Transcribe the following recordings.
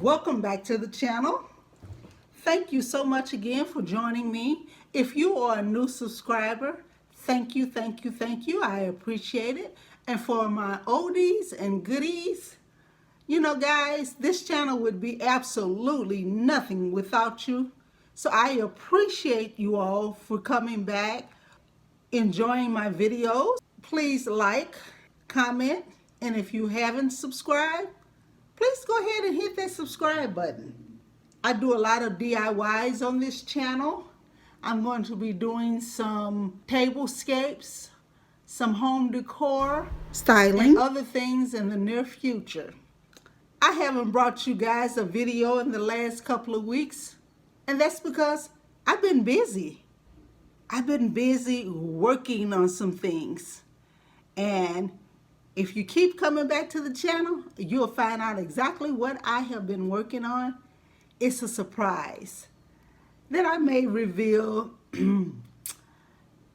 Welcome back to the channel. Thank you so much again for joining me. If you are a new subscriber, thank you, thank you, thank you. I appreciate it. And for my oldies and goodies, you know guys, this channel would be absolutely nothing without you. So I appreciate you all for coming back, enjoying my videos. Please like, comment, and if you haven't subscribed, please go ahead and hit that subscribe button. I do a lot of DIYs on this channel. I'm going to be doing some tablescapes, some home decor, styling, and other things in the near future. I haven't brought you guys a video in the last couple of weeks, and that's because I've been busy. I've been busy working on some things. And if you keep coming back to the channel, you'll find out exactly what I have been working on. It's a surprise that I may reveal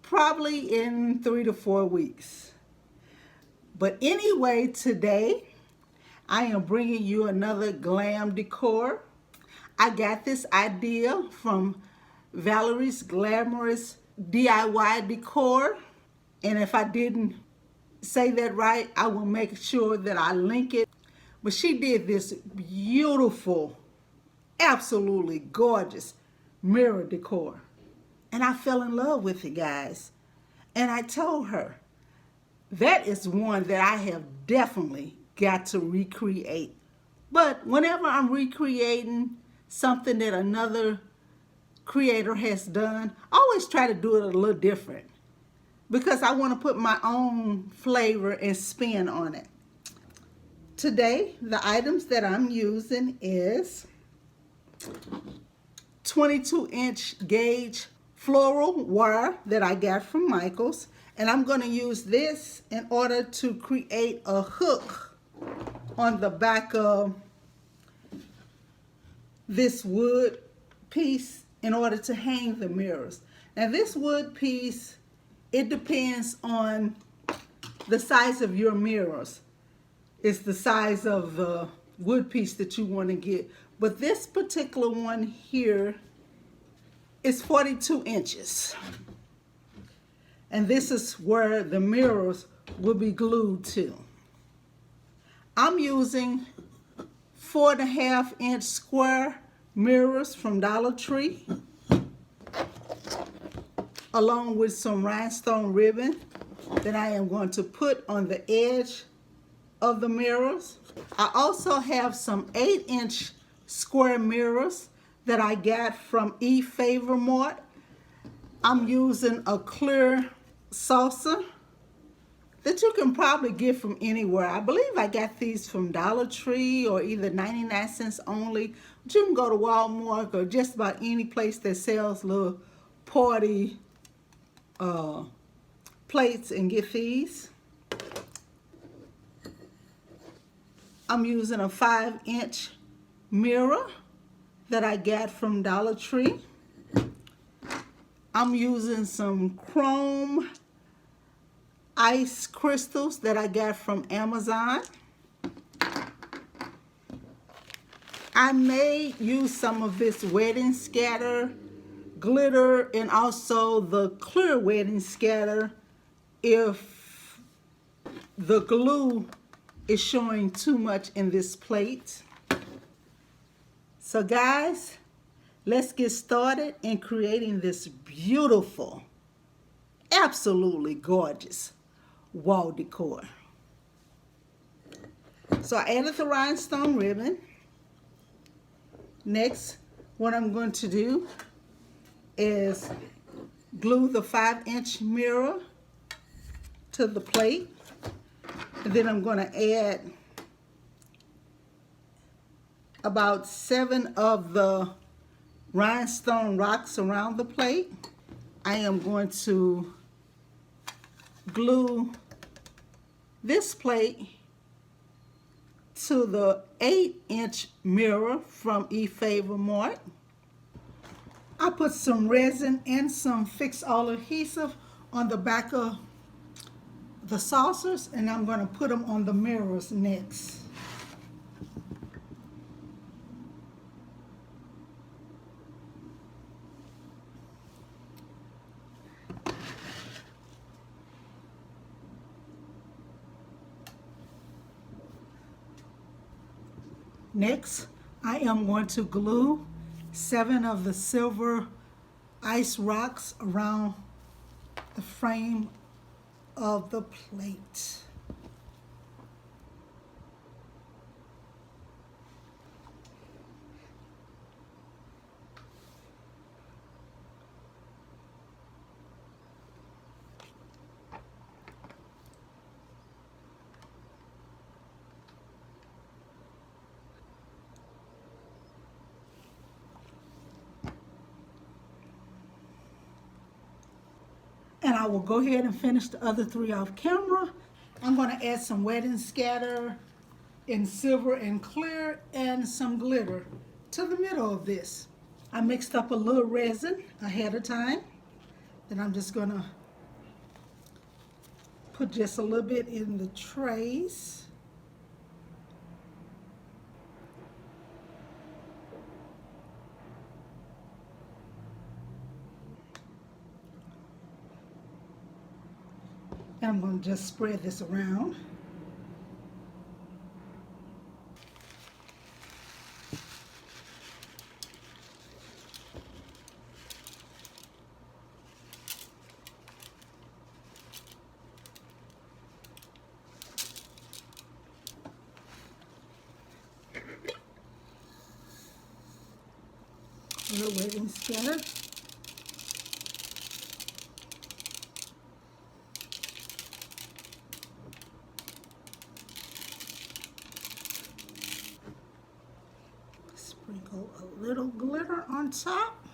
probably in 3 to 4 weeks. But anyway, today I am bringing you another glam decor. I got this idea from Valerie's Glamorous DIY Decor. And if I didn't say that right, I will make sure that I link it. But she did this beautiful, absolutely gorgeous mirror decor. And I fell in love with it, guys. And I told her, that is one that I have definitely got to recreate. But whenever I'm recreating something that another creator has done, I always try to do it a little different, because I want to put my own flavor and spin on it. Today, the items that I'm using is 22-inch gauge floral wire that I got from Michael's. And I'm going to use this in order to create a hook on the back of this wood piece in order to hang the mirrors. Now this wood piece, it depends on the size of your mirrors. It's the size of the wood piece that you want to get. But this particular one here is 42 inches. And this is where the mirrors will be glued to. I'm using 4.5-inch square mirrors from Dollar Tree, along with some rhinestone ribbon that I am going to put on the edge of the mirrors. I also have some 8-inch square mirrors that I got from Favor Mart. I'm using a clear saucer that you can probably get from anywhere. I believe I got these from Dollar Tree or either 99 cents only. But you can go to Walmart or just about any place that sells little party plates and get these. I'm using a 5-inch mirror that I got from Dollar Tree. I'm using some chrome ice crystals that I got from Amazon. I may use some of this wedding scatter glitter and also the clear wedding scatter if the glue is showing too much in this plate. So guys, let's get started in creating this beautiful, absolutely gorgeous wall decor. So I added the rhinestone ribbon. Next, what I'm going to do is glue the 5-inch mirror to the plate. And then I'm going to add about 7 of the rhinestone rocks around the plate. I am going to glue this plate to the 8-inch mirror from Favor Mart. I put some resin and some Fix All adhesive on the back of the saucers, and I'm going to put them on the mirrors next. Next, I am going to glue 7 of the silver ice rocks around the frame of the plate. And I will go ahead and finish the other 3 off camera. I'm going to add some wet and scatter in silver and clear and some glitter to the middle of this. I mixed up a little resin ahead of time. Then I'm just going to put just a little bit in the trays. And I'm going to just spread this around. A little wet and scattered. Sprinkle a little glitter on top.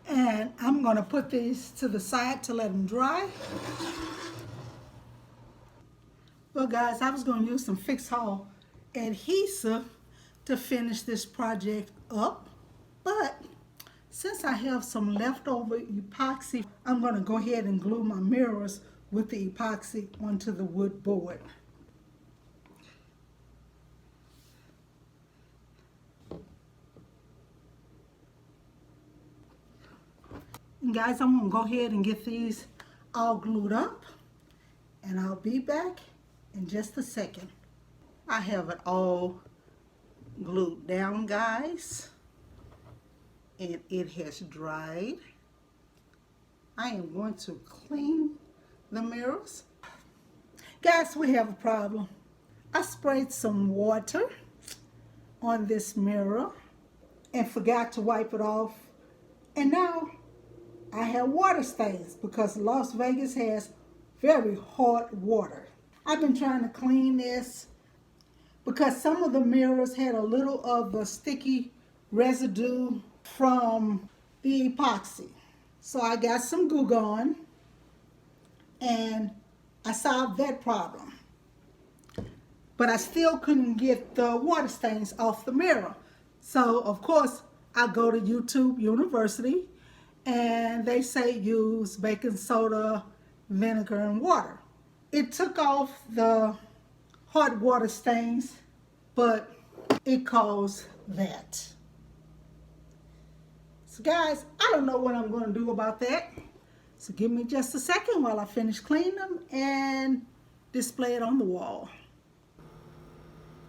And I'm going to put these to the side to let them dry. Well guys, I was going to use some Fix All adhesive to finish this project up, but since I have some leftover epoxy, I'm going to go ahead and glue my mirrors with the epoxy onto the wood board. And guys, I'm going to go ahead and get these all glued up, and I'll be back in just a second. I have it all glued down, guys, and it has dried. I am going to clean the mirrors. Guys, we have a problem. I sprayed some water on this mirror and forgot to wipe it off, and now I have water stains because Las Vegas has very hot water. I've been trying to clean this because some of the mirrors had a little of the sticky residue from the epoxy. So I got some Goo Gone and I solved that problem. But I still couldn't get the water stains off the mirror. So of course I go to YouTube University and they say use baking soda, vinegar, and water. It took off the hot water stains, but it caused that. So guys, I don't know what I'm going to do about that. So give me just a second while I finish cleaning them and display it on the wall.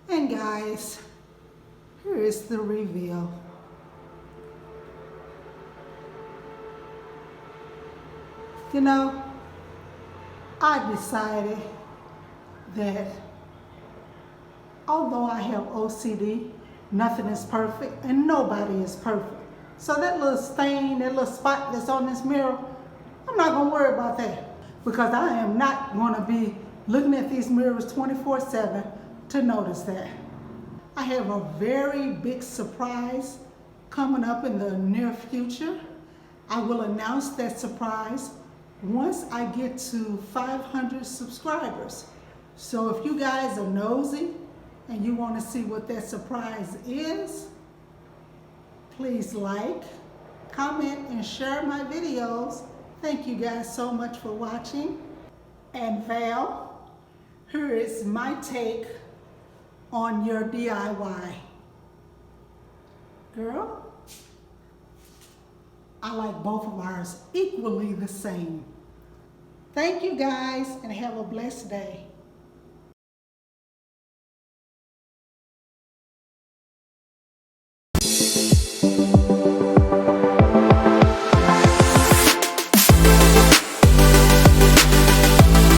And guys, here is the reveal. You know, I decided that although I have OCD, nothing is perfect and nobody is perfect. So that little stain, that little spot that's on this mirror, I'm not going to worry about that because I am not going to be looking at these mirrors 24/7 to notice that. I have a very big surprise coming up in the near future. I will announce that surprise once I get to 500 subscribers. So if you guys are nosy and you want to see what that surprise is, please like, comment, and share my videos. Thank you guys so much for watching. And Val, here is my take on your DIY. Girl, I like both of ours equally the same. Thank you guys and have a blessed day.